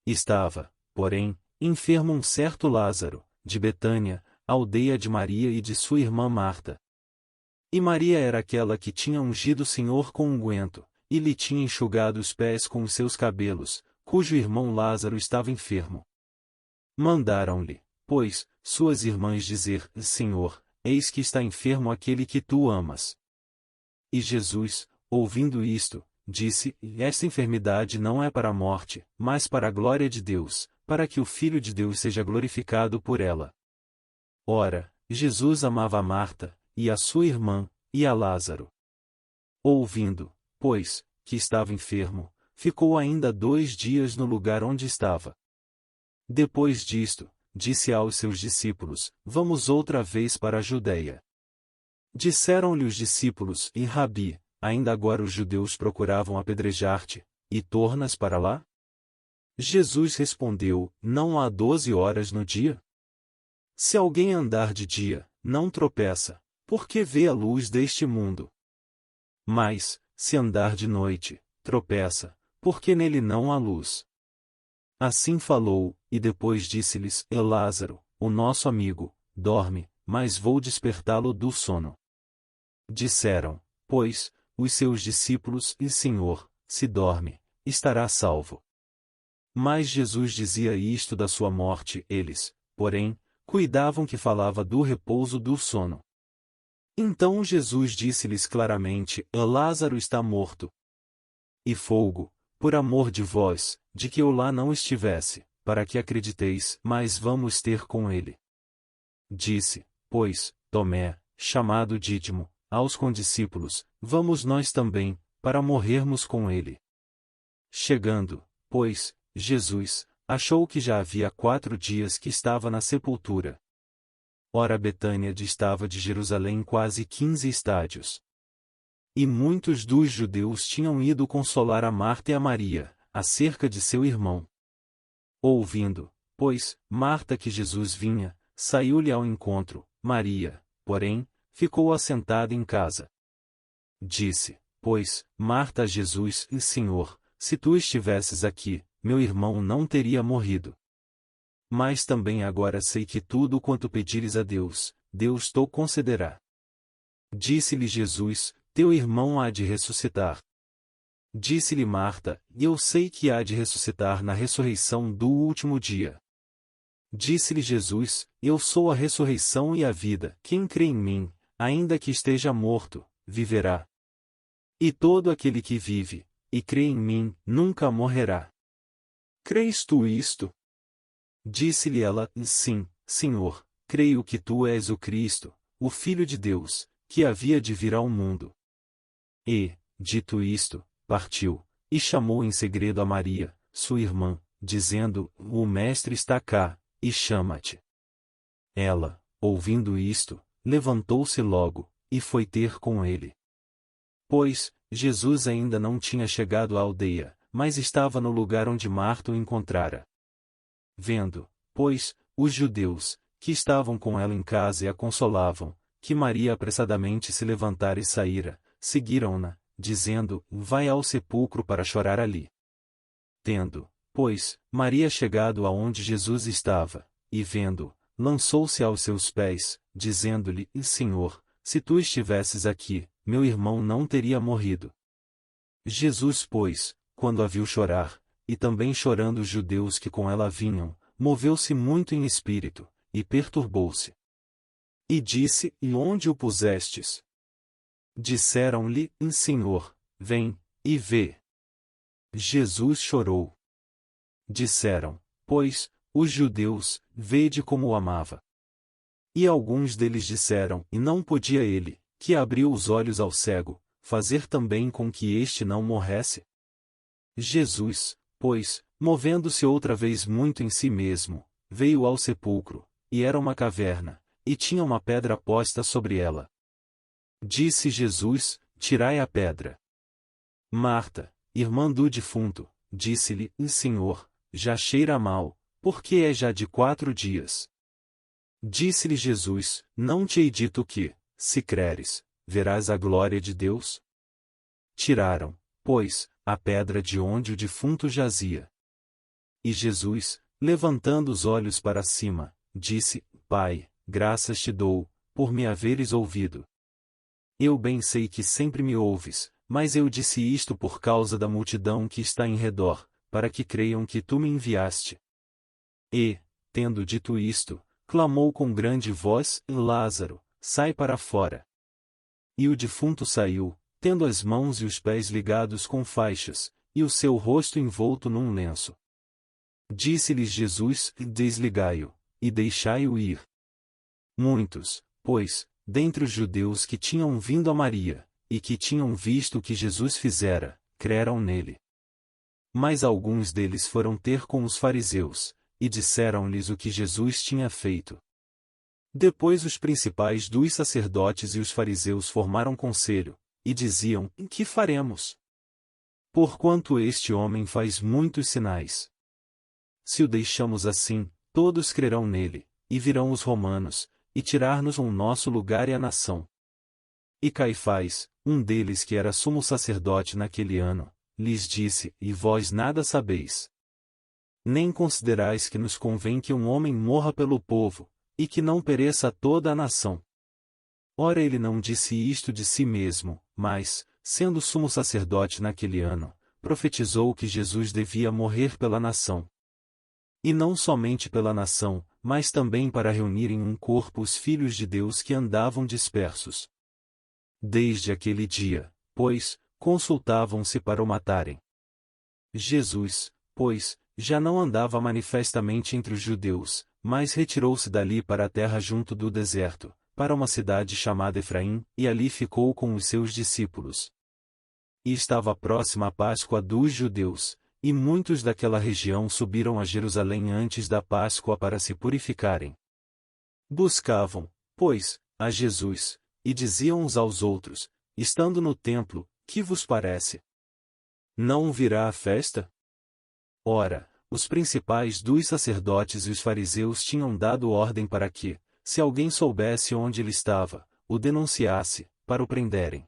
Estava, porém, enfermo um certo Lázaro, de Betânia, aldeia de Maria e de sua irmã Marta. E Maria era aquela que tinha ungido o Senhor com unguento, e lhe tinha enxugado os pés com os seus cabelos, cujo irmão Lázaro estava enfermo. Mandaram-lhe, pois, suas irmãs dizer: Senhor, eis que está enfermo aquele que tu amas. E Jesus, ouvindo isto, disse: Esta enfermidade não é para a morte, mas para a glória de Deus, para que o Filho de Deus seja glorificado por ela. Ora, Jesus amava a Marta, e a sua irmã, e a Lázaro. Ouvindo, pois, que estava enfermo, ficou ainda 2 dias no lugar onde estava. Depois disto, disse aos seus discípulos: Vamos outra vez para a Judeia. Disseram-lhe os discípulos: E Rabi, ainda agora os judeus procuravam apedrejar-te, e tornas para lá? Jesus respondeu: Não há 12 horas no dia? Se alguém andar de dia, não tropeça, porque vê a luz deste mundo. Mas, se andar de noite, tropeça, porque nele não há luz. Assim falou, e depois disse-lhes: Lázaro, o nosso amigo, dorme, mas vou despertá-lo do sono. Disseram, pois, os seus discípulos: E Senhor, se dorme, estará salvo. Mas Jesus dizia isto da sua morte, eles, porém, cuidavam que falava do repouso do sono. Então Jesus disse-lhes claramente: Lázaro está morto. E folgo, por amor de vós, de que eu lá não estivesse, para que acrediteis, mas vamos ter com ele. Disse, pois, Tomé, chamado Dídimo, aos condiscípulos: Vamos nós também, para morrermos com ele. Chegando, pois, Jesus, achou que já havia 4 dias que estava na sepultura. Ora Betânia distava de Jerusalém quase 15 estádios. E muitos dos judeus tinham ido consolar a Marta e a Maria, acerca de seu irmão. Ouvindo, pois, Marta que Jesus vinha, saiu-lhe ao encontro, Maria, porém, ficou assentada em casa. Disse, pois, Marta a Jesus: Senhor, se tu estivesses aqui, meu irmão não teria morrido. Mas também agora sei que tudo quanto pedires a Deus, Deus te concederá. Disse-lhe Jesus: Teu irmão há de ressuscitar. Disse-lhe Marta: Eu sei que há de ressuscitar na ressurreição do último dia. Disse-lhe Jesus: Eu sou a ressurreição e a vida. Quem crê em mim, ainda que esteja morto, viverá. E todo aquele que vive, e crê em mim, nunca morrerá. Crês tu isto? Disse-lhe ela: Sim, Senhor, creio que tu és o Cristo, o Filho de Deus, que havia de vir ao mundo. E, dito isto, partiu, e chamou em segredo a Maria, sua irmã, dizendo: O Mestre está cá, e chama-te. Ela, ouvindo isto, levantou-se logo, e foi ter com ele. Pois, Jesus ainda não tinha chegado à aldeia, mas estava no lugar onde Marta o encontrara. Vendo, pois, os judeus, que estavam com ela em casa e a consolavam, que Maria apressadamente se levantara e saíra, seguiram-na, dizendo: Vai ao sepulcro para chorar ali. Tendo, pois, Maria chegado aonde Jesus estava, e vendo, lançou-se aos seus pés, dizendo-lhe: Senhor, se tu estivesses aqui, meu irmão não teria morrido. Jesus, pois, quando a viu chorar, e também chorando os judeus que com ela vinham, moveu-se muito em espírito, e perturbou-se. E disse: E onde o pusestes? Disseram-lhe: Senhor, vem, e vê. Jesus chorou. Disseram, pois, os judeus: Vede como o amava. E alguns deles disseram: E não podia ele, que abriu os olhos ao cego, fazer também com que este não morresse? Jesus, pois, movendo-se outra vez muito em si mesmo, veio ao sepulcro, e era uma caverna, e tinha uma pedra posta sobre ela. Disse Jesus: Tirai a pedra. Marta, irmã do defunto, disse-lhe: Senhor, já cheira mal, porque é já de 4 dias. Disse-lhe Jesus: Não te hei dito que, se creres, verás a glória de Deus? Tiraram, pois, a pedra de onde o defunto jazia. E Jesus, levantando os olhos para cima, disse: Pai, graças te dou, por me haveres ouvido. Eu bem sei que sempre me ouves, mas eu disse isto por causa da multidão que está em redor, para que creiam que tu me enviaste. E, tendo dito isto, clamou com grande voz: Lázaro, sai para fora. E o defunto saiu, tendo as mãos e os pés ligados com faixas, e o seu rosto envolto num lenço. Disse-lhes Jesus: Desligai-o, e deixai-o ir. Muitos, pois, dentre os judeus que tinham vindo a Maria, e que tinham visto o que Jesus fizera, creram nele. Mas alguns deles foram ter com os fariseus, e disseram-lhes o que Jesus tinha feito. Depois os principais dos sacerdotes e os fariseus formaram conselho, e diziam: Que faremos? Porquanto este homem faz muitos sinais. Se o deixamos assim, todos crerão nele, e virão os romanos, e tirar-nos o nosso lugar e a nação. E Caifás, um deles que era sumo sacerdote naquele ano, lhes disse: E vós nada sabeis. Nem considerais que nos convém que um homem morra pelo povo, e que não pereça toda a nação. Ora, ele não disse isto de si mesmo, mas, sendo sumo sacerdote naquele ano, profetizou que Jesus devia morrer pela nação. E não somente pela nação, mas também para reunir em um corpo os filhos de Deus que andavam dispersos. Desde aquele dia, pois, consultavam-se para o matarem. Jesus, pois, já não andava manifestamente entre os judeus, mas retirou-se dali para a terra junto do deserto, para uma cidade chamada Efraim, e ali ficou com os seus discípulos. E estava próxima a Páscoa dos judeus, e muitos daquela região subiram a Jerusalém antes da Páscoa para se purificarem. Buscavam, pois, a Jesus, e diziam uns aos outros, estando no templo: Que vos parece? Não virá a festa? Ora, os principais dos sacerdotes e os fariseus tinham dado ordem para que, se alguém soubesse onde ele estava, o denunciasse, para o prenderem.